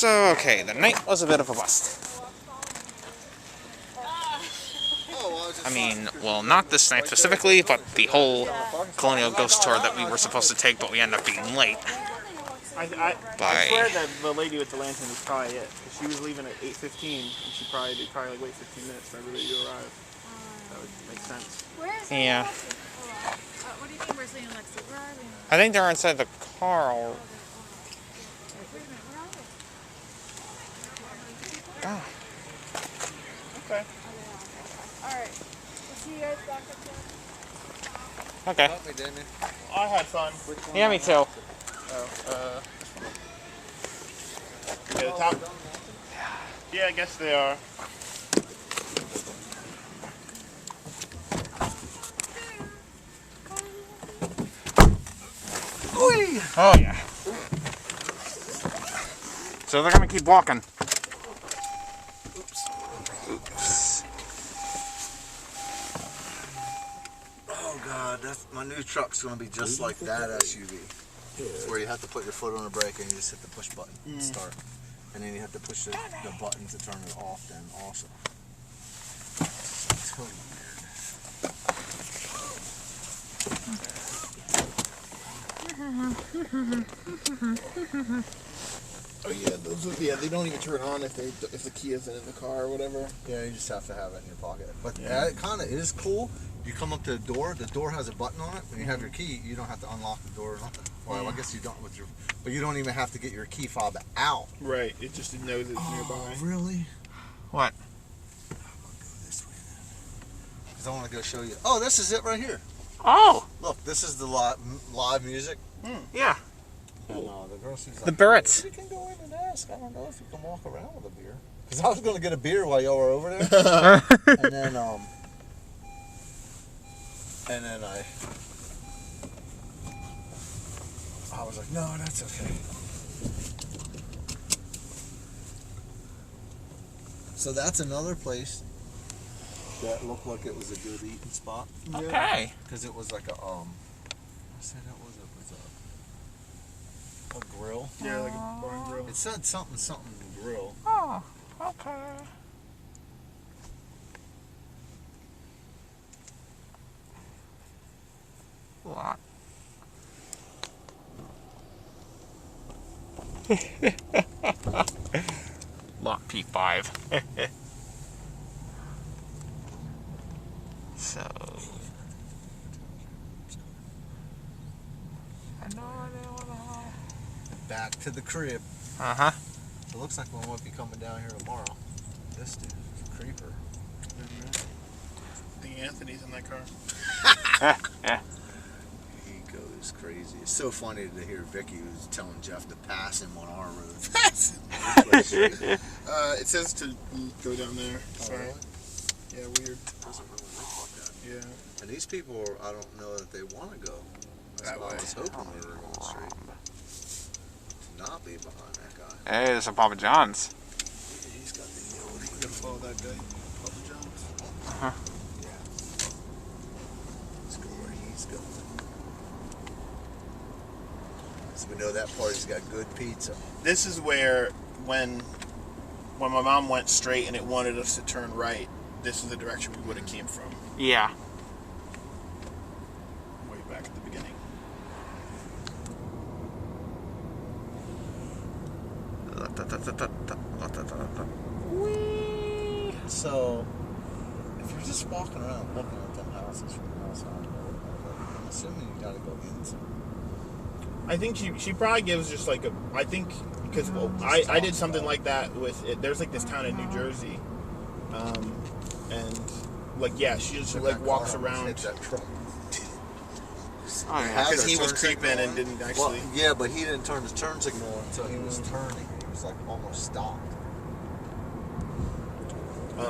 So, okay, the night was a bit of a bust. I mean, well, not this night specifically, but the whole Colonial Ghost tour that we were supposed to take, but we ended up being late. I swear that the lady with the lantern was probably it. Cause she was leaving at 8:15, and they'd probably like wait 15 minutes for everybody to arrive. That would make sense. Where is Yeah. what do you mean we're sitting next to? Where are we? I think they're inside the car. Wait a minute, where are they? Oh. Okay. Alright. We'll see you guys back up there. Okay. Help me, Damien. I had fun. Yeah, me too. Yeah, the top. Yeah, I guess they are. Oh, yeah. So they're gonna keep walking. Oops. Oh God, my new truck's gonna be just like that SUV. It's where you have to put your foot on the brake and you just hit the push button and start. And then you have to push the button to turn it off then also. It's totally weird. Oh yeah, they don't even turn on if the key isn't in the car or whatever. Yeah, you just have to have it in your pocket. But it kind of is cool. You come up to the door has a button on it. When you have your key, you don't have to unlock the door or nothing. Well, I guess you don't but you don't even have to get your key fob out. Right, it just knows it's nearby. Really? What? I'll go this way then. Because I want to go show you. Oh, this is it right here. Oh! Look, this is the live music. Yeah. And the girl, she's like, The Barretts. You can go in and ask. I don't know if you can walk around with a beer. Because I was going to get a beer while y'all were over there. and then I was like, no, that's okay. So that's another place that looked like it was a good eating spot. Okay. Because it was like a I said it was a grill. Yeah, like a barn grill. It said something grill. Oh, okay. Lot. Lot P5. So. Back to the crib. Uh-huh. It looks like one might be coming down here tomorrow. This dude is a creeper. I think Anthony's in that car. He goes crazy. It's so funny to hear Vicky who's telling Jeff to pass him on our road. It says to go down there. Sorry. Really? Yeah, weird. It doesn't really look like that. Yeah. And these people, I don't know that they want to go. That's That why way. I was hoping they were going straight. To not be behind that guy. Hey, there's some Papa John's. He's got the We gotta follow that guy. Papa John's. Uh-huh. Yeah. Let's go where he's going. So we know that party's got good pizza. This is where when my mom went straight and it wanted us to turn right, this is the direction we would have came from. Yeah. Way back at the beginning. So, if you're just walking around looking at them houses from the outside, I'm assuming you gotta go inside. I think she probably gives just like I think because I did something like that with it. There's like this town in New Jersey, and like she just like walks around. Hit that truck. Oh, yeah. Because he was creeping and didn't actually. Well, yeah, but he didn't turn his turn signal until he was turning. He was like almost stopped.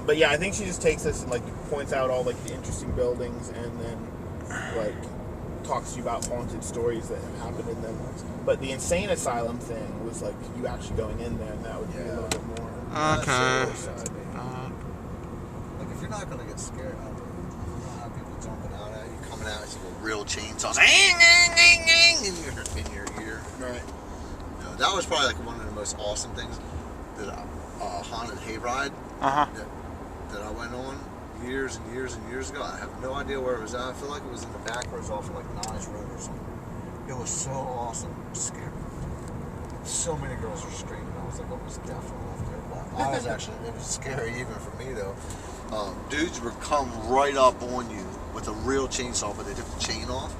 But yeah, I think she just takes us and like points out all like the interesting buildings and then like talks to you about haunted stories that have happened in them. But the insane asylum thing was like you actually going in there, and that would be a little bit more. Okay. Like if you're not gonna get scared out there, you don't have people jumping out at you, coming out at you with real chainsaws, in your ear. Right. You know, that was probably like one of the most awesome things. That haunted hayride that I went on years and years and years ago. I have no idea where it was at. I feel like it was in the back roads off of like Nice Road or something. It was so awesome. It was scary. So many girls were screaming. I was like, almost definitely left there. But I was actually, it was scary even for me though. Dudes would come right up on you with a real chainsaw, but they took the chain off.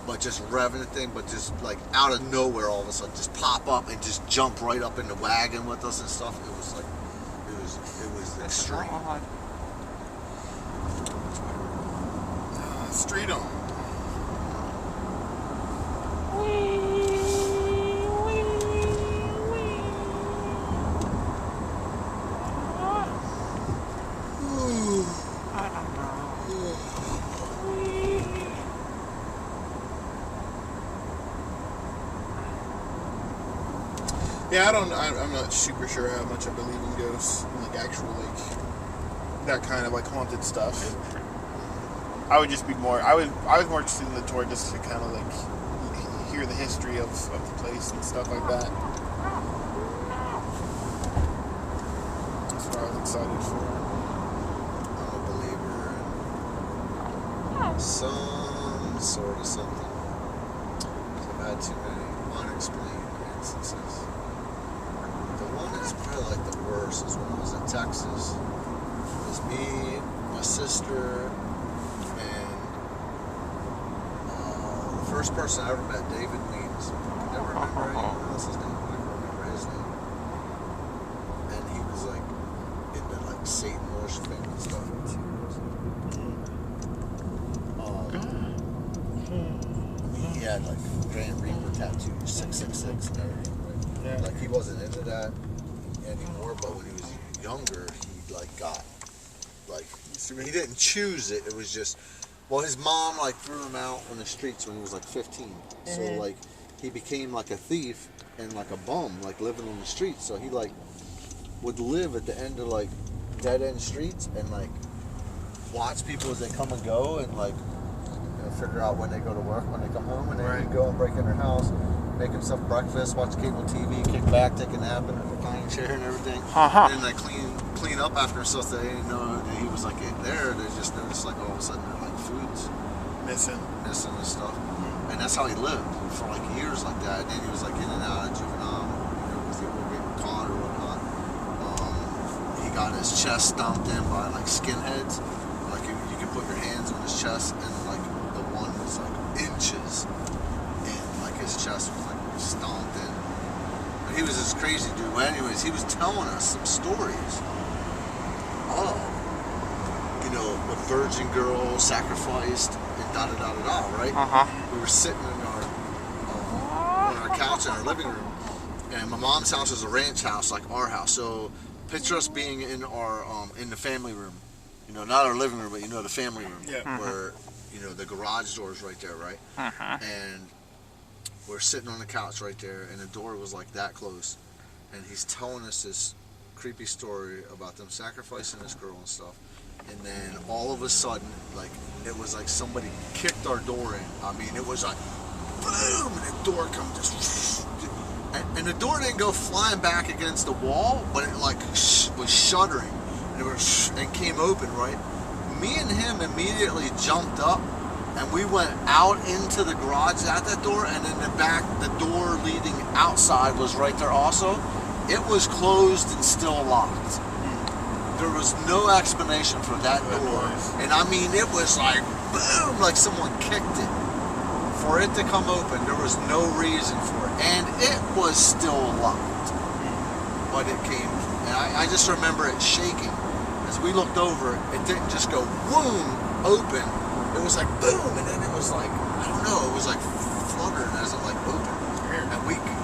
But just revving the thing, but just like out of nowhere, all of a sudden, just pop up and just jump right up in the wagon with us and stuff. It was like, it was extreme. Street on. Yeah, I'm not super sure how much I believe in ghosts and like actual like that kind of like haunted stuff. I would just be more. I was more interested in the tour just to kind of like hear the history of the place and stuff like that. That's what I was excited for. I'm a believer in some sort of something. I've had too many unexplained instances. The one that's probably like the worst is when I was in Texas. It was me, my sister, and the first person I ever met, David Weems. I never remember anyone else's name. I never remember his name. And he was like into like Satan worshiping and stuff. He had like Grand Reaper tattoos, 666 and everything. Yeah. Like he wasn't into that anymore, but when he was younger, he like got like he didn't choose it. It was just his mom like threw him out on the streets when he was like 15. So like he became like a thief and like a bum, like living on the streets. So he like would live at the end of like dead end streets and like watch people as they come and go and like figure out when they go to work, when they come home, and then he'd go and break in their house. Make himself breakfast, watch cable TV, kick back, take a nap in a reclining chair and everything. And then like clean up after himself. They didn't know that he was like in there. They just noticed like all of a sudden like food's Missing and stuff. And that's how he lived for like years like that. And then he was like in and out of juvenile, because they were getting caught or whatnot. He got his chest stomped in by like skinheads. Like you could put your hands on his chest and like the one was like inches. His chest was like stomped in. But he was this crazy dude. Well, anyways, he was telling us some stories of, a virgin girl sacrificed and da-da-da-da-da, right? We were sitting in on our couch in our living room, and my mom's house is a ranch house like our house. So picture us being in our in the family room, not our living room, but the family room, where the garage door is right there, right? And we're sitting on the couch right there, and the door was like that close, and he's telling us this creepy story about them sacrificing this girl and stuff. And then all of a sudden, like it was like somebody kicked our door in. I mean, it was like boom, and the door comes just, and the door didn't go flying back against the wall, but it like was shuddering, and came open, right? Me and him immediately jumped up. And we went out into the garage at that door, and in the back, the door leading outside was right there also. It was closed and still locked. There was no explanation for that door. And I mean, it was like, boom, like someone kicked it. For it to come open, there was no reason for it. And it was still locked. But it came, and I just remember it shaking. As we looked over, it didn't just go, boom, open. It was like boom, and then it was like, I don't know, it was like fluttering as it like opened.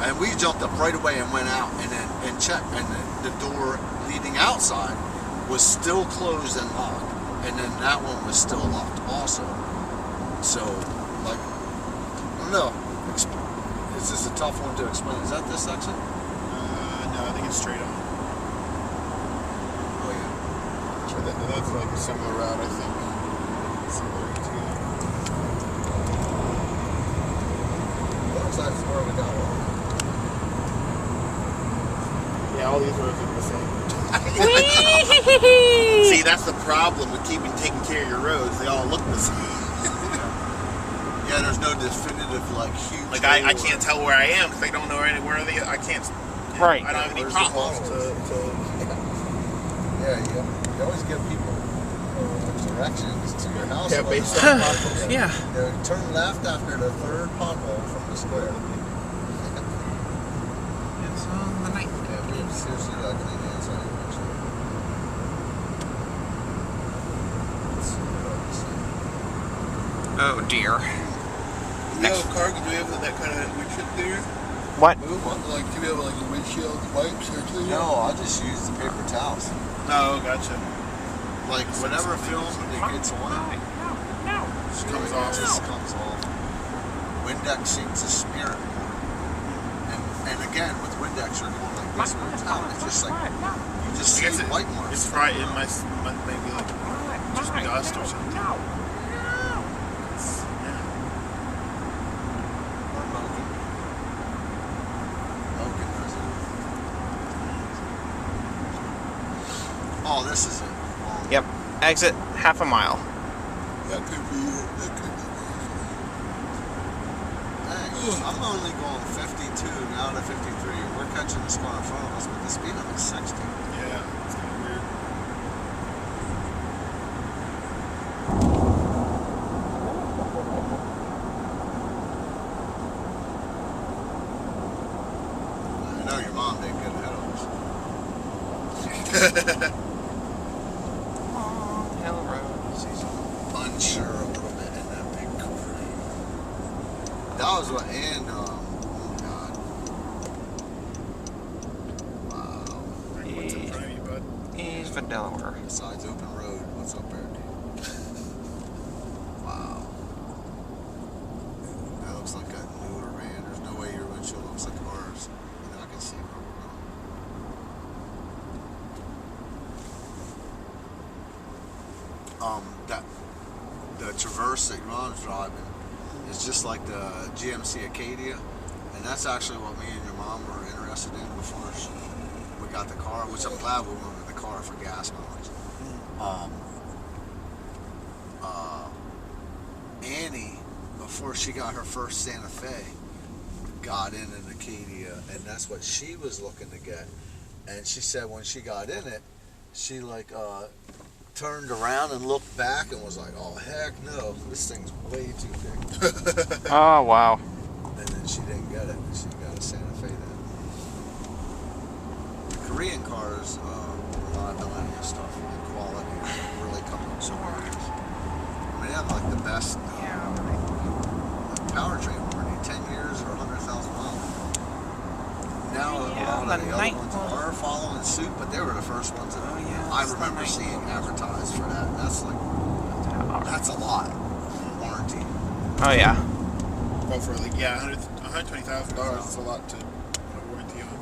And we jumped up right away and went out and checked, and the door leading outside was still closed and locked, and then that one was still locked also. So, like, I don't know. This is a tough one to explain. Is that this section? No, I think it's straight on. Oh yeah. That's like a similar route, I think. That's where we got one. all these roads are the same. See, that's the problem with taking care of your roads. They all look the same. Yeah, there's no definitive like huge. Like I can't tell where I am because I don't know anywhere. I can't. Right. I don't have any Where's the potholes potholes? to. You always give people directions to your house. Yeah, based on potholes. Yeah. Turn left after the third pothole from the square. It's on the night. Yeah, we have seriously got to clean the inside of the picture. Let's see what I can see. Oh dear. Do we have a car? Do we have that kind of windshield cleaner? What? Like, do we have like a windshield wipes or cleaner? No, I just use the paper towels. Oh, gotcha. Like whatever film it gets on it, Just comes off. just comes off. Windex seems to smear it. And again, with Windex, you're going like this with a towel. It's just like you just see white marks. It's right in my maybe like just dust or something. Oh, this is it. Yep. Exit half a mile. That could be it. That could be Dang, I'm only going 52 now to 53. We're catching this car in front of us, but the speed limit is 60. Yeah, it's kind of weird. I know your mom didn't get ahead of us. Hill Road. She's unsure a little bit in that big car. That was what, and oh god. Wow. What's in front of you, bud? He's for Delaware. Besides open road, what's up there, dude? Wow. That looks like a newer van. There's no way your windshield looks like ours. And I can see where we're going. The Traverse that Ron's driving is just like the GMC Acadia, and that's actually what me and your mom were interested in before we got the car, which I'm glad we went with the car for gas mileage. Annie, before she got her first Santa Fe, got in an Acadia, and that's what she was looking to get. And she said when she got in it, she turned around and looked back and was like, oh heck no, this thing's way too big. Oh wow. And then she didn't get it. She got a Santa Fe then. The Korean cars, reliability and stuff, and quality really come up so hard. I mean, they have like the best powertrain warranty, 10 years or 100,000 miles. Now a lot of the other ones are following suit, but they were the first ones that I remember seeing advertised for that. That's a lot warranty. Oh yeah. Well, for like $120,000, it's a lot to put a warranty on.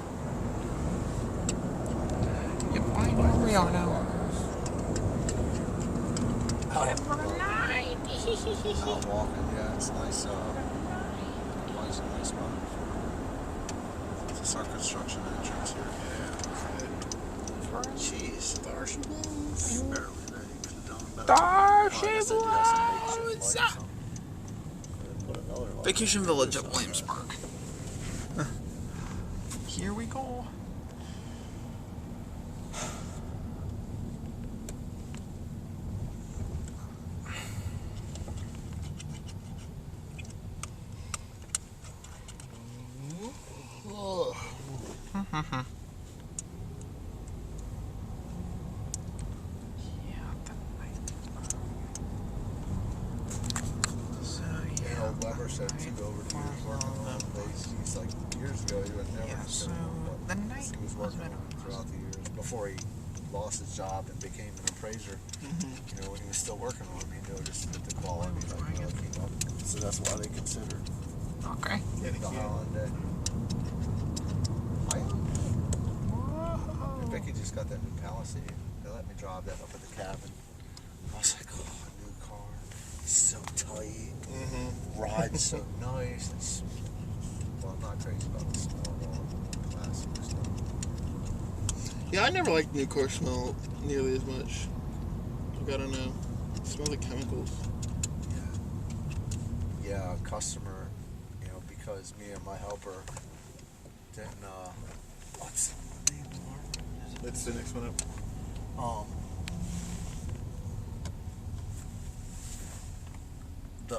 Yep. I know where we are now. Out walking, yeah, it's nice. Nice one. This is our construction entrance here. Jeez. There she goes. You barely know. You could have done better. There Oh, I she guess I do have some makeshift lights on. Put another light Vacation on. Village at Williamsburg. Here we go. Weber said 2 over the years working on these. He's like years ago he would never So the night he was working on them throughout the years before he lost his job and became an appraiser. You know, when he was still working on them, he noticed that the quality came up. So that's why they considered Okay. the Holland. Becky just got that new Palisade. They let me drive that up at the cabin. I was like, oh, new car. It's so tight. Rides so nice. Well, I'm not crazy about the small classic stuff. Yeah, I never liked new car smell nearly as much. Like, I don't know. It smells like chemicals. Yeah, a customer, you know, because me and my helper didn't, what's the name? That's the next one up. The,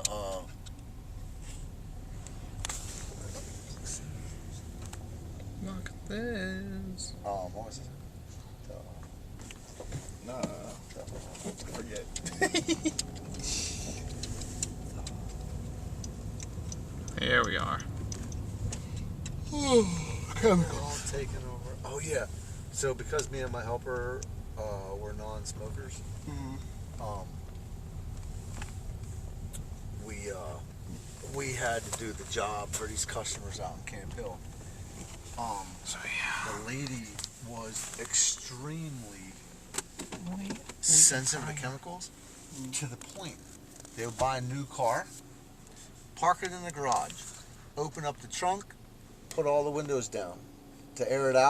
Look at this. what was it? Nah. Forget. Here we are. All taken over. Oh yeah. So because me and my helper were non-smokers, we had to do the job for these customers out in Camp Hill. So yeah. The lady was extremely sensitive to chemicals to the point they would buy a new car, park it in the garage, open up the trunk, put all the windows down to air it out.